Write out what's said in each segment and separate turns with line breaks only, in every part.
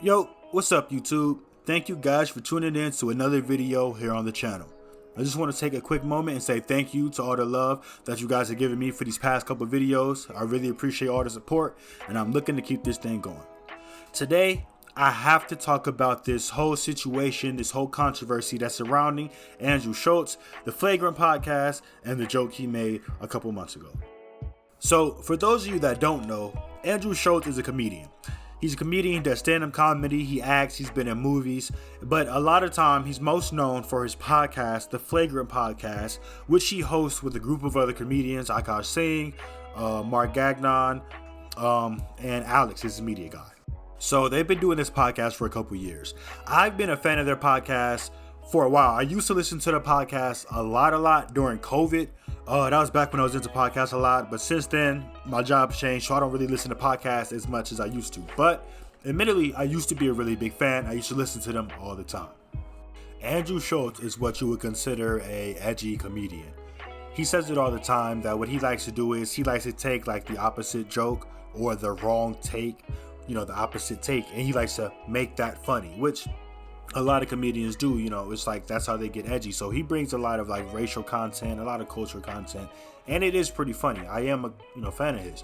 Yo, what's up YouTube? Thank you guys for tuning in to another video here on the channel. I just want to take a quick moment and say thank you to all the love that you guys have given me for these past couple videos. I really appreciate all the support and I'm looking to keep this thing going. Today, I have to talk about this whole situation, this whole controversy that's surrounding Andrew Shulz, the Flagrant podcast, and the joke he made a couple months ago. So, for those of you that don't know, Andrew Shulz is a comedian. He's a comedian, does stand-up comedy, he acts, he's been in movies, but a lot of time he's most known for his podcast, the Flagrant podcast, which he hosts with a group of other comedians, Akash Singh, Mark Gagnon, and Alex is the media guy. So they've been doing this podcast for a couple years. I've been a fan of their podcast for a while. I used to listen to the podcast a lot during COVID. That was back when I was into podcasts a lot, but since then my job changed, so I don't really listen to podcasts as much as I used to. But admittedly, I used to be a really big fan. I used to listen to them all the time. Andrew Shulz is what you would consider a edgy comedian. He says it all the time that what he likes to do is he likes to take like the opposite joke or the wrong take, the opposite take, and he likes to make that funny, which a lot of comedians do. It's like that's how they get edgy. So he brings a lot of like racial content, a lot of cultural content, and it is pretty funny. I am a fan of his.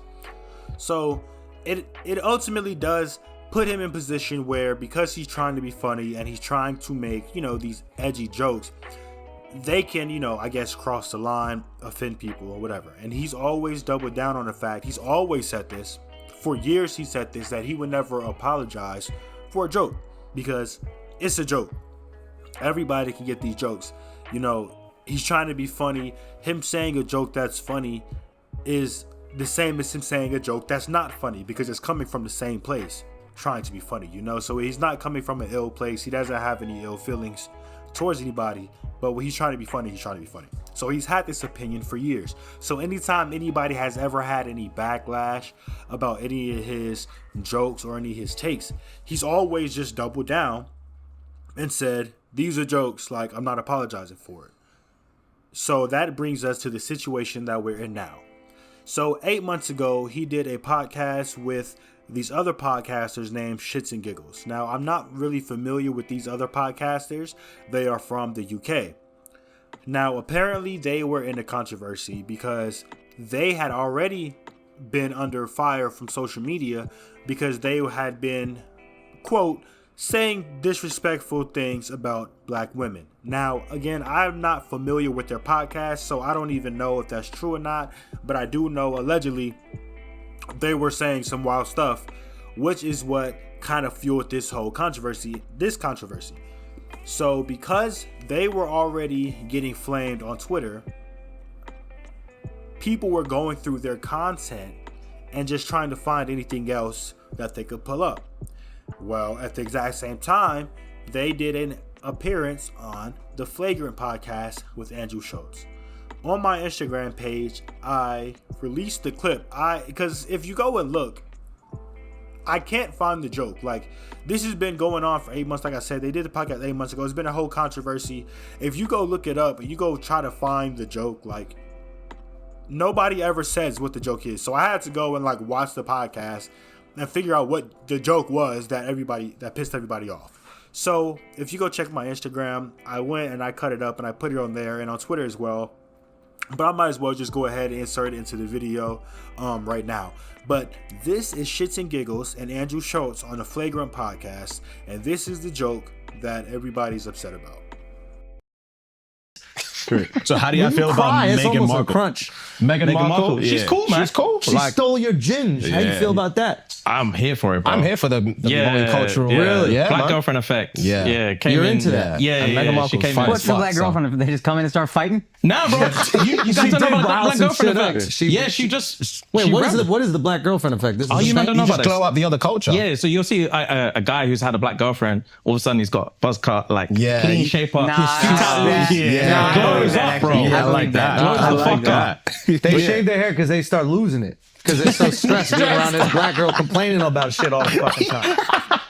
So it ultimately does put him in position where, because he's trying to be funny and he's trying to make these edgy jokes, they can I guess cross the line, offend people or whatever. And he's always doubled down on the fact, he's always said this for years, he said this, that he would never apologize for a joke because it's a joke. Everybody can get these jokes. He's trying to be funny. Him saying a joke that's funny is the same as him saying a joke that's not funny, because it's coming from the same place, trying to be funny, So he's not coming from an ill place. He doesn't have any ill feelings towards anybody, but when he's trying to be funny, he's trying to be funny. So he's had this opinion for years. So anytime anybody has ever had any backlash about any of his jokes or any of his takes, he's always just doubled down and said, these are jokes, like I'm not apologizing for it. So that brings us to the situation that we're in now. So 8 months ago, he did a podcast with these other podcasters named Shits and Giggles. Now, I'm not really familiar with these other podcasters. They are from the UK. Now, apparently they were in a controversy because they had already been under fire from social media because they had been, quote, saying disrespectful things about black women. Now, again, I'm not familiar with their podcast, so I don't even know if that's true or not, but I do know allegedly they were saying some wild stuff, which is what kind of fueled this whole controversy, So because they were already getting flamed on Twitter, people were going through their content and just trying to find anything else that they could pull up. Well, at the exact same time, they did an appearance on the Flagrant podcast with Andrew Shulz. On my Instagram page, I released the clip. Because if you go and look, I can't find the joke. Like, this has been going on for 8 months. Like I said, they did the podcast 8 months ago. It's been a whole controversy. If you go look it up and you go try to find the joke, like, nobody ever says what the joke is. So I had to go and like watch the podcast and figure out what the joke was that pissed everybody off. So if you go check my Instagram, I went and I cut it up and I put it on there and on Twitter as well. But I might as well just go ahead and insert it into the video right now. But this is Shits and Giggles and Andrew Shulz on the Flagrant podcast, and this is the joke that everybody's upset about.
So how do you feel about Meghan Markle?
Crunch.
Meghan Markle?
Yeah.
She's cool, man.
She's cool. She stole your ginge. How do you feel about that?
I'm here for it, bro.
I'm here for the multicultural.
Really?
Yeah,
Black
man.
girlfriend effect.
Yeah.
You're
into that.
Yeah,
and Meghan Markle's
she came
fine.
What's the black girlfriend? They just come in and start fighting?
Nah, bro. You guys don't know about the black girlfriend effect.
She
just...
Wait, what is the black girlfriend effect? This
you man don't know about this.
Glow up the other culture.
Yeah, so you'll see a guy who's had a black girlfriend, all of a sudden he's got buzz cut, like clean shape up.
Glows up, bro.
Yeah, I like that.
I like that. They shave their hair because they start losing it. Because they're so stressed being around this black girl complaining about shit all the fucking time.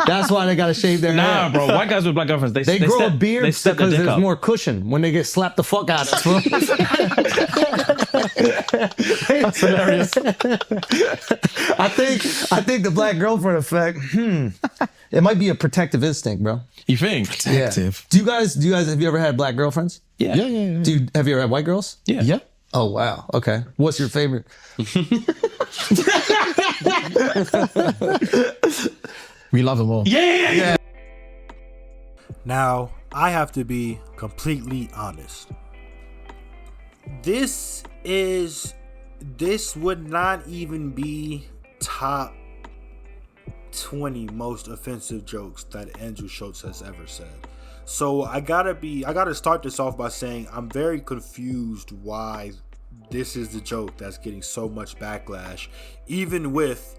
That's why they gotta shave their hair.
Nah, bro. White guys with black girlfriends, they
They grow
step,
a beard
they step their
because
dick
there's
up.
more cushion when they get slapped the fuck out of.
That's hilarious.
I think the black girlfriend effect. It might be a protective instinct, bro.
You think?
Protective. Do you guys have you ever had black girlfriends?
Yeah.
Have you ever had white girls?
Yeah.
Yeah. Oh wow. Okay. What's your favorite?
We love them all.
Yeah.
Now, I have to be completely honest. This would not even be top 20 most offensive jokes that Andrew Shulz has ever said. So I gotta start this off by saying I'm very confused why this is the joke that's getting so much backlash, even with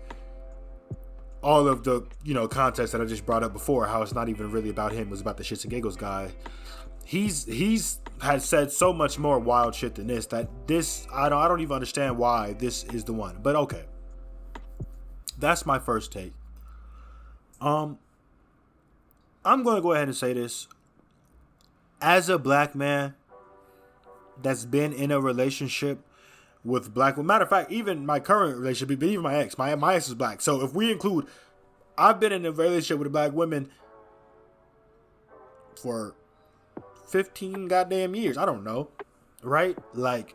all of the context that I just brought up before, how it's not even really about him, it was about the shits and giggles guy. He's had said so much more wild shit than this that this I don't even understand why this is the one. But okay, that's my first take. I'm gonna go ahead and say this. As a black man that's been in a relationship with black women, matter of fact, even my current relationship, but even my ex is black. So if we include, I've been in a relationship with a black woman for 15 goddamn years. I don't know, right? Like,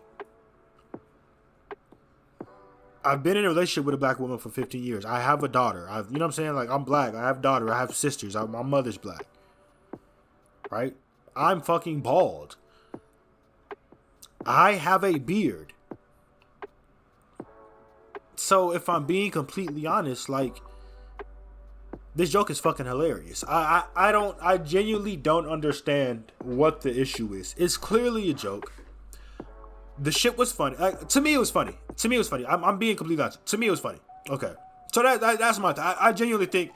I've been in a relationship with a black woman for 15 years. I have a daughter. You know what I'm saying? Like, I'm black. I have a daughter. I have sisters. My mother's black. Right? I'm fucking bald. I have a beard. So if I'm being completely honest, like, this joke is fucking hilarious. I genuinely don't understand what the issue is. It's clearly a joke. The shit was funny. To me, it was funny. I'm being completely honest. To me, it was funny. Okay. So that's my I genuinely think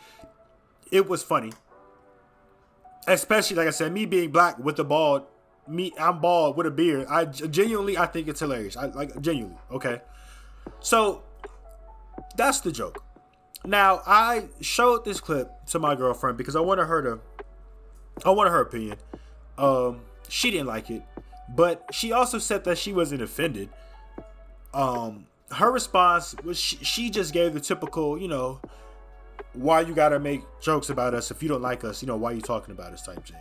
it was funny. Especially, like I said, me being black with the bald, I'm bald with a beard. I think it's hilarious. Genuinely. Okay. So that's the joke. Now, I showed this clip to my girlfriend because I wanted her opinion. She didn't like it, but she also said that she wasn't offended. Her response was she just gave the typical, why you gotta make jokes about us if you don't like us, why you talking about us type thing.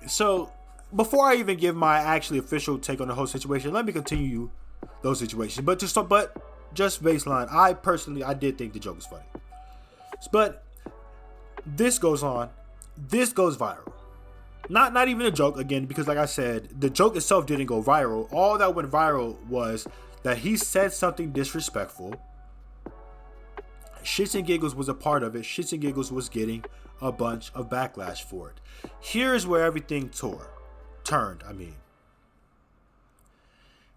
So before I even give my actually official take on the whole situation, let me continue those situations. But just baseline, I did think the joke was funny. But this goes viral. Not even a joke, again, because like I said, the joke itself didn't go viral. All that went viral was that he said something disrespectful. Shits and Giggles was a part of it. Shits and Giggles was getting a bunch of backlash for it. Here's where everything turned.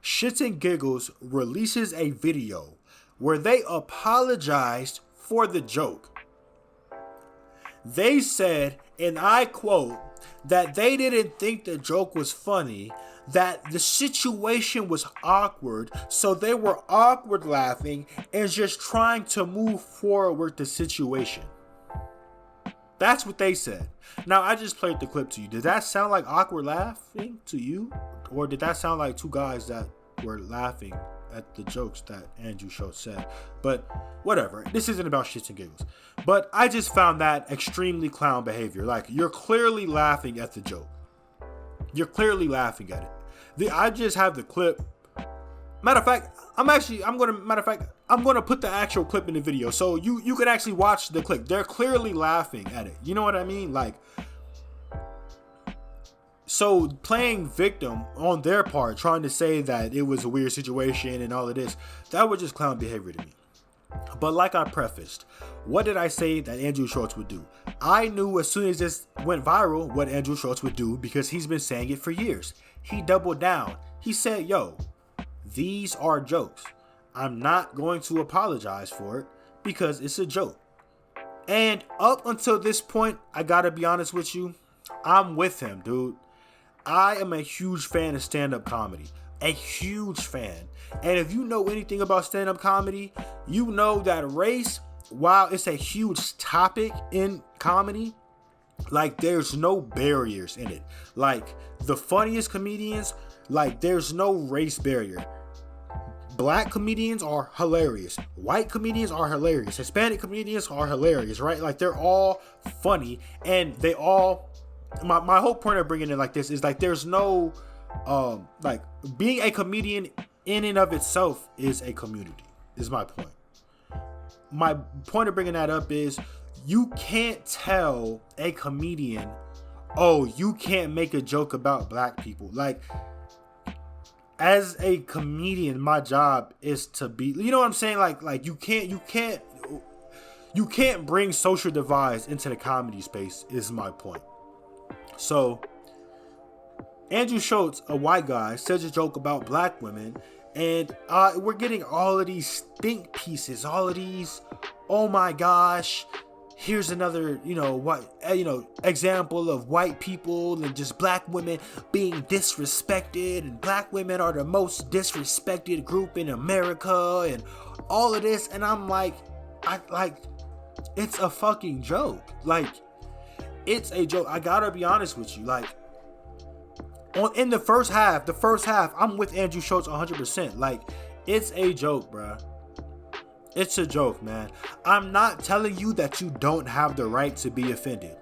Shits and Giggles releases a video where they apologized for the joke. They said, and I quote, that they didn't think the joke was funny, that the situation was awkward, so they were awkward laughing and just trying to move forward with the situation. That's what they said. Now, I just played the clip to you. Did that sound like awkward laughing to you? Or did that sound like two guys that were laughing at the jokes that Andrew Shulz said? But whatever. This isn't about shits and giggles. But I just found that extremely clown behavior. Like, you're clearly laughing at the joke. You're clearly laughing at it. I just have the clip. Matter of fact, I'm gonna put the actual clip in the video so you can actually watch the clip. They're clearly laughing at it. You know what I mean? Like, so playing victim on their part, trying to say that it was a weird situation and all of this, that was just clown behavior to me. But like I prefaced, what did I say that Andrew Shulz would do? I knew as soon as this went viral what Andrew Shulz would do because he's been saying it for years. He doubled down. He said, yo, these are jokes. I'm not going to apologize for it because it's a joke. And up until this point, I gotta be honest with you, I'm with him, dude. I am a huge fan of stand-up comedy. a huge fan. And if you know anything about stand-up comedy, you know that race, while it's a huge topic in comedy, like there's no barriers in it. Like the funniest comedians, like there's no race barrier. Black comedians are hilarious. White comedians are hilarious. Hispanic comedians are hilarious, right? Like they're all funny, and they all. My whole point of bringing it like this is like there's no, like being a comedian in and of itself is a community. Is my point. My point of bringing that up is you can't tell a comedian, oh, you can't make a joke about black people. Like, as a comedian, my job is to be, you know what I'm saying? Like you can't bring social divides into the comedy space is my point. So Andrew Shulz, a white guy, says a joke about black women, and we're getting all of these think pieces, all of these, oh my gosh, here's another, example of white people and just black women being disrespected, and black women are the most disrespected group in America, and all of this. And I'm like, it's a fucking joke. Like, it's a joke. I gotta be honest with you. Like, in the first half, I'm with Andrew Shulz 100%. Like, it's a joke, bruh. It's a joke, man. I'm not telling you that you don't have the right to be offended.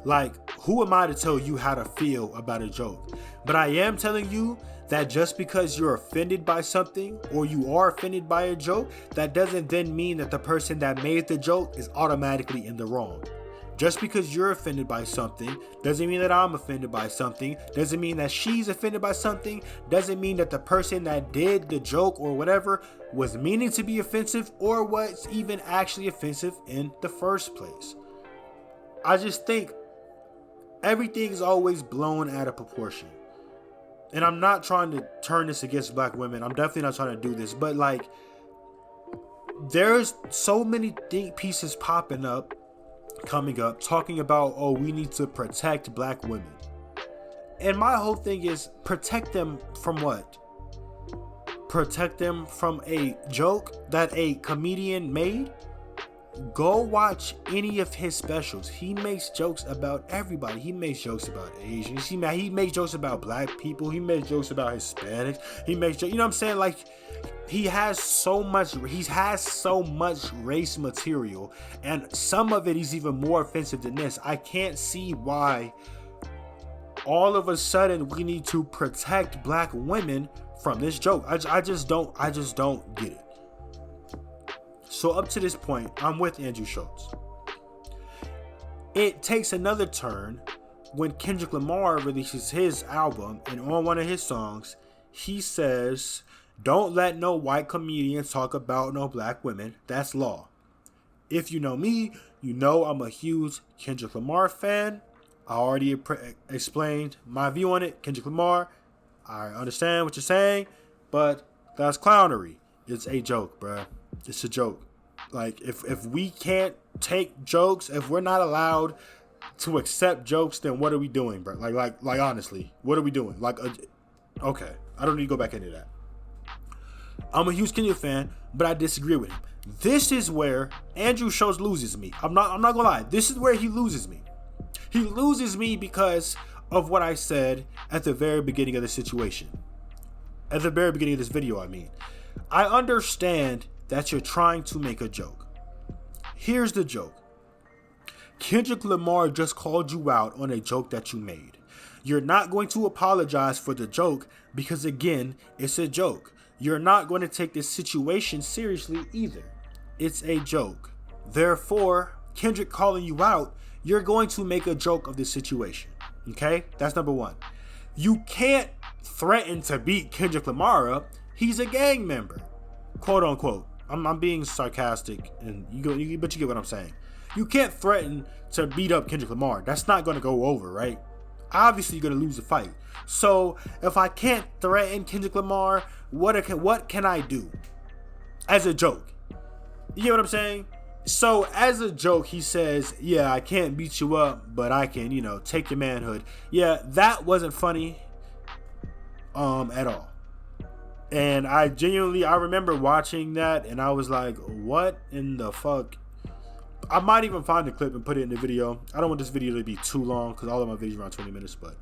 Like, who am I to tell you how to feel about a joke? But I am telling you that just because you're offended by something, or you are offended by a joke, that doesn't then mean that the person that made the joke is automatically in the wrong. Just because you're offended by something doesn't mean that I'm offended by something, doesn't mean that she's offended by something, doesn't mean that the person that did the joke or whatever was meaning to be offensive or was even actually offensive in the first place. I just think everything is always blown out of proportion. And I'm not trying to turn this against black women. I'm definitely not trying to do this. But like, there's so many think pieces popping up, coming up, talking about, oh, we need to protect black women. And my whole thing is, protect them from what? Protect them from a joke that a comedian made? Go watch any of his specials. He makes jokes about everybody. He makes jokes about Asians. He makes jokes about black people. He makes jokes about Hispanics. He makes jokes, you know what I'm saying? Like, he has so much race material, and some of it is even more offensive than this. I can't see why all of a sudden we need to protect black women from this joke. I just don't get it. So up to this point, I'm with Andrew Shulz. It takes another turn when Kendrick Lamar releases his album, and on one of his songs, he says, "Don't let no white comedians talk about no black women. That's law." If you know me, you know I'm a huge Kendrick Lamar fan. I already explained my view on it. Kendrick Lamar, I understand what you're saying, but that's clownery. It's a joke, bruh. It's a joke. Like, if we can't take jokes, if we're not allowed to accept jokes, then what are we doing, bro? Like honestly, what are we doing? Okay, I don't need to go back into that. I'm a huge Kendrick fan, but I disagree with him. This is where Andrew Shulz loses me. I'm not gonna lie. This is where he loses me. He loses me because of what I said at the very beginning of the situation. At the very beginning of this video, I mean. I understand that you're trying to make a joke. Here's the joke. Kendrick Lamar just called you out on a joke that you made. You're not going to apologize for the joke because, again, it's a joke. You're not going to take this situation seriously either. It's a joke. Therefore, Kendrick calling you out, you're going to make a joke of this situation. Okay? That's number one. You can't threaten to beat Kendrick Lamar up. He's a gang member. Quote unquote. I'm being sarcastic, but you get what I'm saying. You can't threaten to beat up Kendrick Lamar. That's not going to go over, right? Obviously, you're going to lose the fight. So, if I can't threaten Kendrick Lamar, what can I do? As a joke. You get what I'm saying? So, as a joke, he says, yeah, I can't beat you up, but I can, take your manhood. Yeah, that wasn't funny at all. And I remember watching that and I was like, what in the fuck? I might even find the clip and put it in the video. I don't want this video to be too long because all of my videos are around 20 minutes, but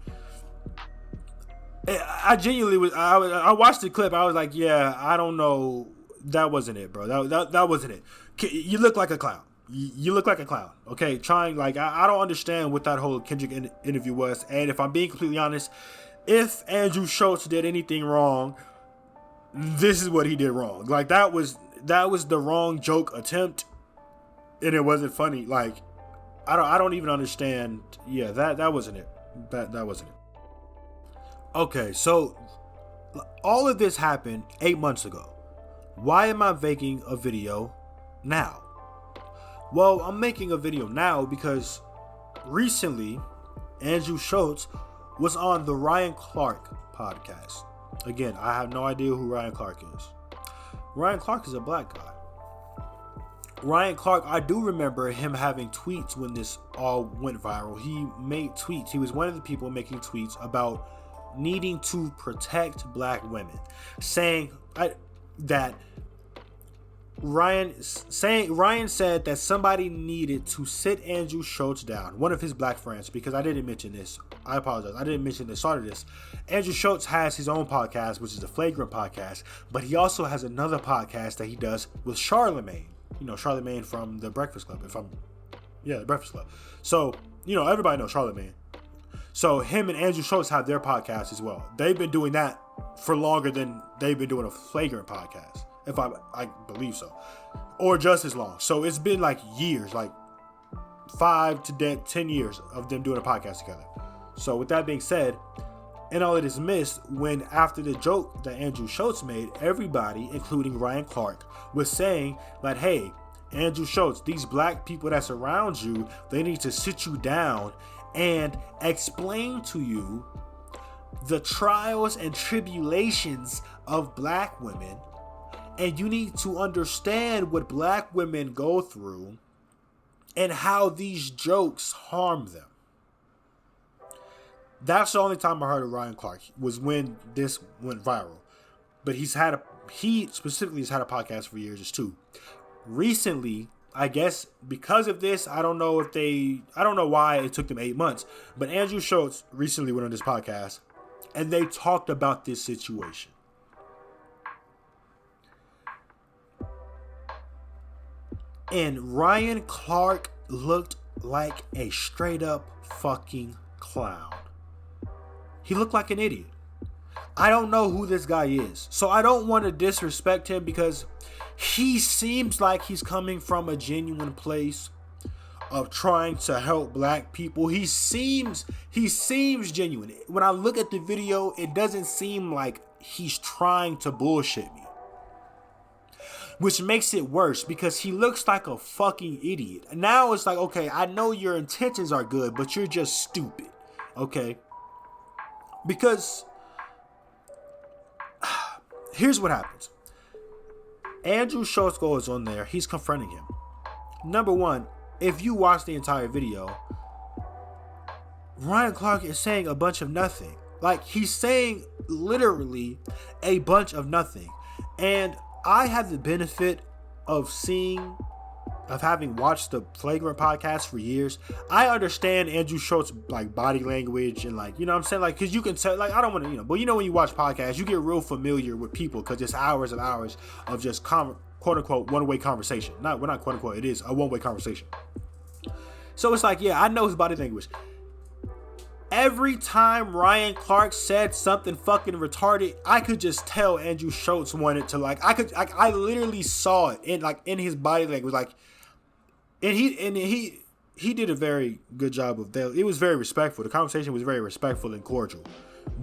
I genuinely was, I watched the clip. I was like, yeah, I don't know. That wasn't it, bro. That wasn't it. You look like a clown. You look like a clown. Okay. Trying, like, I don't understand what that whole Kendrick interview was. And if I'm being completely honest, if Andrew Shulz did anything wrong, this is what he did wrong. Like, that was the wrong joke attempt, and it wasn't funny. Like, I don't even understand. Yeah, that wasn't it. That wasn't it. Okay, so all of this happened 8 months ago. Why am I making a video now? Well, I'm making a video now because recently Andrew Shulz was on the Ryan Clark podcast. Again, I have no idea who Ryan Clark is. Ryan Clark is a black guy. Ryan Clark, I do remember him having tweets when this all went viral. He made tweets. He was one of the people making tweets about needing to protect black women, saying that Ryan said that somebody needed to sit Andrew Shulz down, one of his black friends, because I didn't mention this. I apologize. I didn't mention the start of this. Andrew Shulz has his own podcast, which is the Flagrant podcast, but he also has another podcast that he does with Charlemagne. You know, Charlemagne from The Breakfast Club. The Breakfast Club. So, you know, everybody knows Charlemagne. So him and Andrew Shulz have their podcast as well. They've been doing that for longer than they've been doing a Flagrant podcast, if I believe so, or just as long. So it's been like years, like 5 to 10 years of them doing a podcast together. So with that being said, and all it is missed when after the joke that Andrew Shulz made, everybody, including Ryan Clark, was saying that, hey, Andrew Shulz, these black people that surround you, they need to sit you down and explain to you the trials and tribulations of black women, and you need to understand what black women go through and how these jokes harm them. That's the only time I heard of Ryan Clark, was when this went viral. But he specifically has had a podcast for years too. Recently, I guess because of this, I don't know why it took them 8 months, but Andrew Shulz recently went on this podcast and they talked about this situation. And Ryan Clark looked like a straight up fucking clown. He looked like an idiot. I don't know who this guy is, so I don't want to disrespect him because he seems like he's coming from a genuine place of trying to help black people. He seems genuine. When I look at the video, it doesn't seem like he's trying to bullshit me, which makes it worse because he looks like a fucking idiot. Now it's like, okay, I know your intentions are good, but you're just stupid. Okay? Because here's what happens. Andrew Shulz goes on there. He's confronting him. Number one, if you watch the entire video, Ryan Clark is saying a bunch of nothing. Like, he's saying literally a bunch of nothing. And I have the benefit of having watched the Flagrant podcast for years. I understand Andrew Schultz, like, body language and, like, you know what I'm saying? Like, because you can tell, like, I don't want to, but when you watch podcasts, you get real familiar with people because it's hours and hours of just quote unquote one-way conversation. Not quote unquote, it is a one-way conversation. So it's like, yeah, I know his body language. Every time Ryan Clark said something fucking retarded, I could just tell Andrew Schultz wanted to, like, I literally saw it in his body language, like, and he did a very good job of that. It was very respectful. The conversation was very respectful and cordial.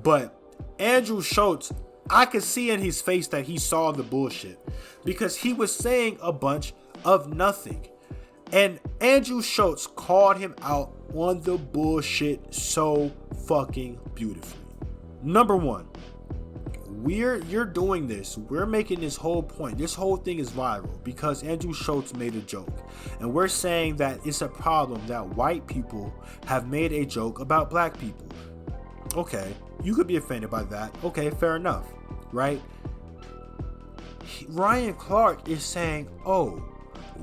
But Andrew Schultz, I could see in his face that he saw the bullshit because he was saying a bunch of nothing. And Andrew Schultz called him out on the bullshit so fucking beautifully. Number one, you're doing this. We're making this whole point. This whole thing is viral because Andrew Schultz made a joke. And we're saying that it's a problem that white people have made a joke about black people. Okay, you could be offended by that. Okay, fair enough, right? Ryan Clark is saying, oh,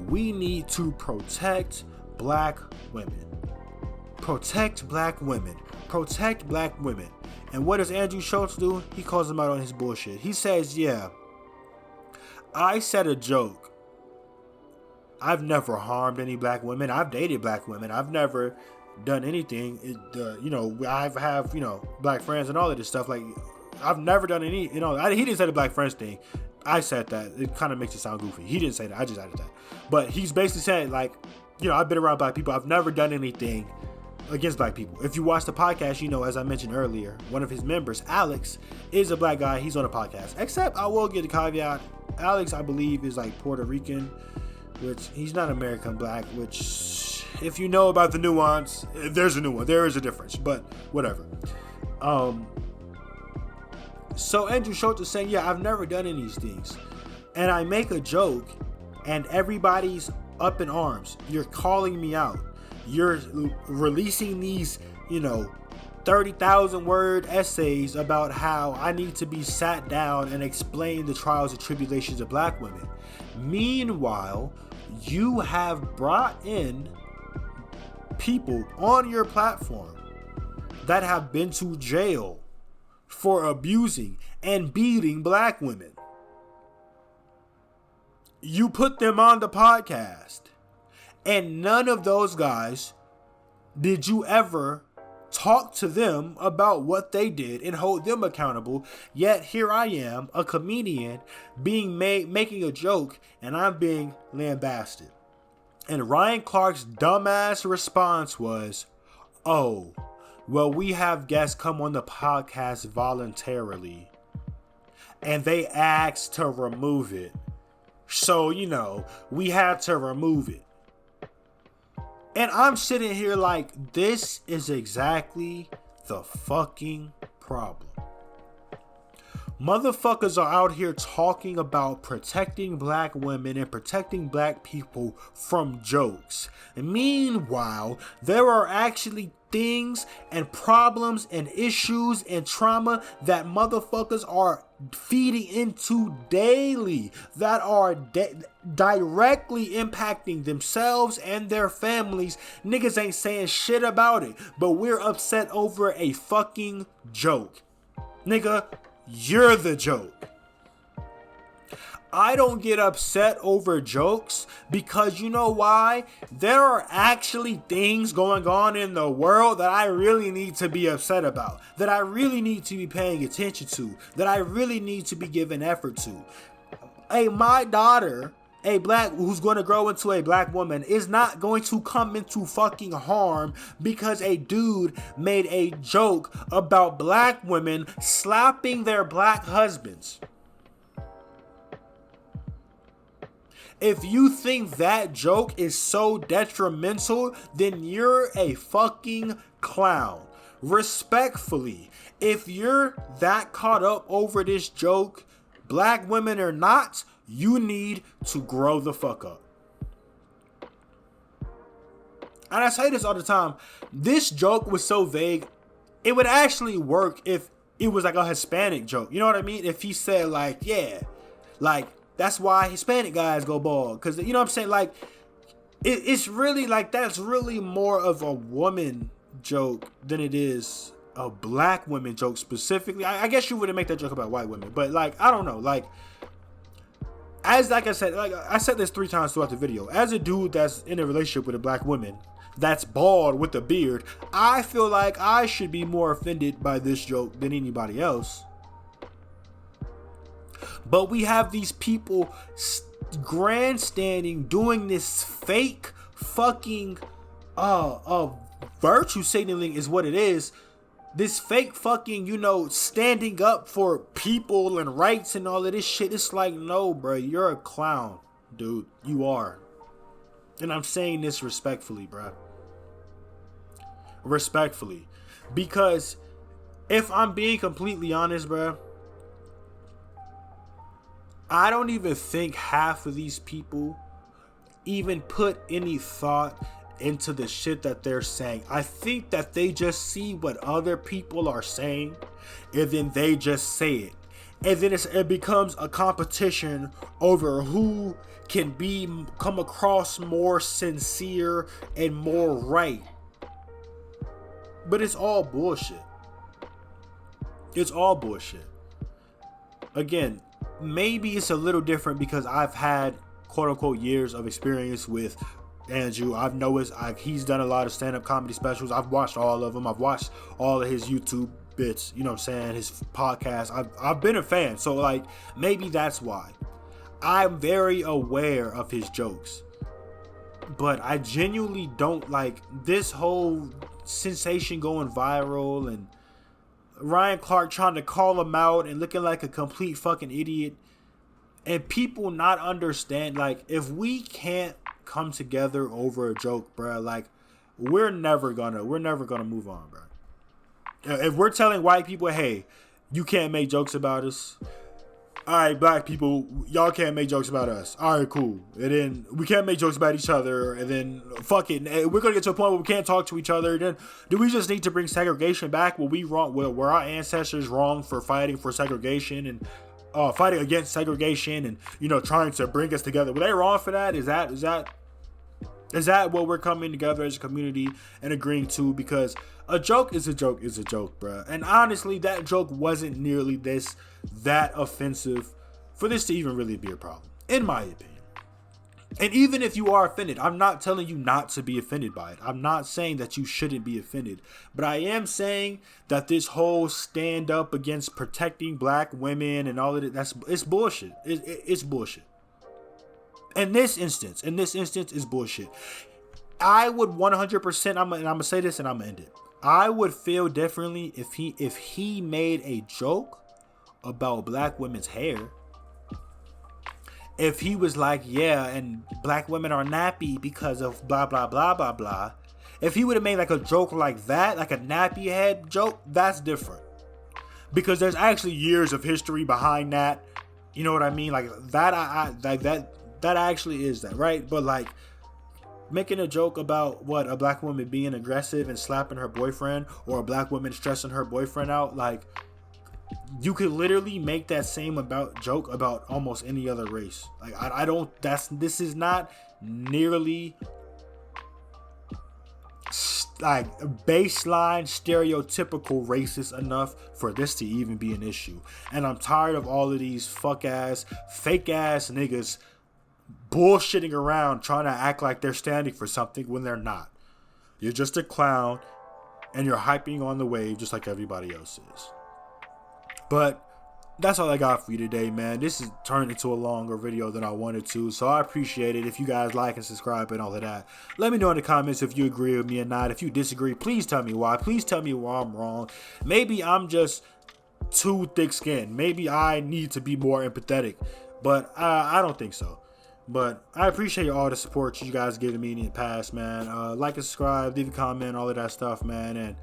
we need to protect black women. Protect black women. Protect black women. And what does Andrew Shulz do? He calls them out on his bullshit. He says, yeah, I said a joke. I've never harmed any black women. I've dated black women. I've never done anything. I have, black friends and all of this stuff. Like, I've never done any, he didn't say the black friends thing. I said that. It kind of makes it sound goofy. He didn't say that. I just added that. But he's basically saying, like, I've been around black people. I've never done anything against black people. If you watch the podcast, as I mentioned earlier, one of his members, Alex, is a black guy. He's on a podcast. Except I will get a caveat. Alex, I believe, is like Puerto Rican, which he's not American black, which if you know about the nuance, there's a new one. There is a difference, but whatever. So Andrew Schultz is saying, yeah, I've never done any of these things. And I make a joke and everybody's up in arms. You're calling me out. You're releasing these, 30,000 word essays about how I need to be sat down and explain the trials and tribulations of black women. Meanwhile, you have brought in people on your platform that have been to jail for abusing and beating black women. You put them on the podcast, and none of those guys did you ever talk to them about what they did and hold them accountable. Yet here I am, a comedian, making a joke, and I'm being lambasted. And Ryan Clark's dumbass response was, oh, well, we have guests come on the podcast voluntarily, and they asked to remove it. So, we had to remove it. And I'm sitting here like, this is exactly the fucking problem. Motherfuckers are out here talking about protecting black women and protecting black people from jokes. Meanwhile, there are actually things and problems and issues and trauma that motherfuckers are feeding into daily that are directly impacting themselves and their families. Niggas ain't saying shit about it, but we're upset over a fucking joke. Nigga, you're the joke. I don't get upset over jokes because you know why? There are actually things going on in the world that I really need to be upset about, that I really need to be paying attention to, that I really need to be giving effort to. My daughter, who's going to grow into a black woman, is not going to come into fucking harm because a dude made a joke about black women slapping their black husbands. If you think that joke is so detrimental, then you're a fucking clown. Respectfully, if you're that caught up over this joke, black women or not, you need to grow the fuck up. And I say this all the time. This joke was so vague, it would actually work if it was like a Hispanic joke. You know what I mean? If he said like, yeah, like, that's why Hispanic guys go bald. Because, you know what I'm saying? Like, it's really like, that's really more of a woman joke than it is a black women joke specifically. I guess you wouldn't make that joke about white women. But, like, I don't know. Like I said, like I said this 3 times throughout the video. As a dude that's in a relationship with a black woman that's bald with a beard, I feel like I should be more offended by this joke than anybody else. But we have these people grandstanding, doing this fake fucking virtue signaling is what it is. This fake fucking, standing up for people and rights and all of this shit. It's like, no, bro, you're a clown, dude. You are. And I'm saying this respectfully, bro. Respectfully. Because if I'm being completely honest, bro, I don't even think half of these people even put any thought into the shit that they're saying. I think that they just see what other people are saying and then they just say it. and then it becomes a competition over who can come across more sincere and more right. But it's all bullshit. It's all bullshit. Again, maybe it's a little different because I've had quote unquote years of experience with Andrew. I've noticed he's done a lot of stand-up comedy specials. I've watched all of them. I've watched all of his YouTube bits, you know what I'm saying, his podcast. I've been a fan. So like maybe that's why. I'm very aware of his jokes. But I genuinely don't like this whole sensation going viral and Ryan Clark trying to call him out and looking like a complete fucking idiot. And people not understand, like, if we can't come together over a joke, bro, like, we're never gonna move on, bro. If we're telling white people, hey, you can't make jokes about us. All right, black people, y'all can't make jokes about us. All right, cool. And then we can't make jokes about each other. And then fuck it, we're gonna get to a point where we can't talk to each other. Then do we just need to bring segregation back? Were our ancestors wrong for fighting for segregation and fighting against segregation and, you know, trying to bring us together? Were they wrong for that? Is that what we're coming together as a community and agreeing to? Because a joke is a joke, bro. And honestly, that joke wasn't nearly that offensive for this to even really be a problem, in my opinion. And even if you are offended, I'm not telling you not to be offended by it. I'm not saying that you shouldn't be offended. But I am saying that this whole stand up against protecting black women and all of it, it's bullshit. It's bullshit. In this instance is bullshit. I would 100%, I'm gonna say this and I'm gonna end it. I would feel differently if he made a joke about black women's hair. If he was like, yeah, and black women are nappy because of blah blah blah blah blah. If he would have made like a joke like that, like a nappy head joke, that's different. Because there's actually years of history behind that. You know what I mean? Like that that actually is that, right? But like making a joke about a black woman being aggressive and slapping her boyfriend, or a black woman stressing her boyfriend out, like you could literally make that same joke about almost any other race. Like this is not nearly like baseline stereotypical racist enough for this to even be an issue. And I'm tired of all of these fake ass niggas bullshitting around trying to act like they're standing for something when they're not. You're just a clown and you're hyping on the wave just like everybody else is. But that's all I got for you today, man. This has turned into a longer video than I wanted to, so I appreciate it. If you guys like and subscribe and all of that, let me know in the comments if you agree with me or not. If you disagree, please tell me why. Please tell me why I'm wrong. Maybe I'm just too thick-skinned. Maybe I need to be more empathetic, but I don't think so. But I appreciate all the support you guys giving me in the past, man. Like and subscribe, leave a comment, all of that stuff, man. And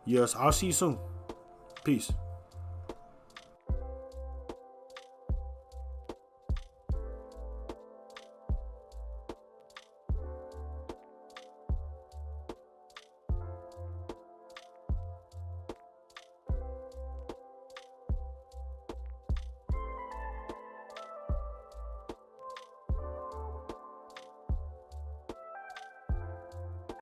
yes, I'll see you soon. Peace.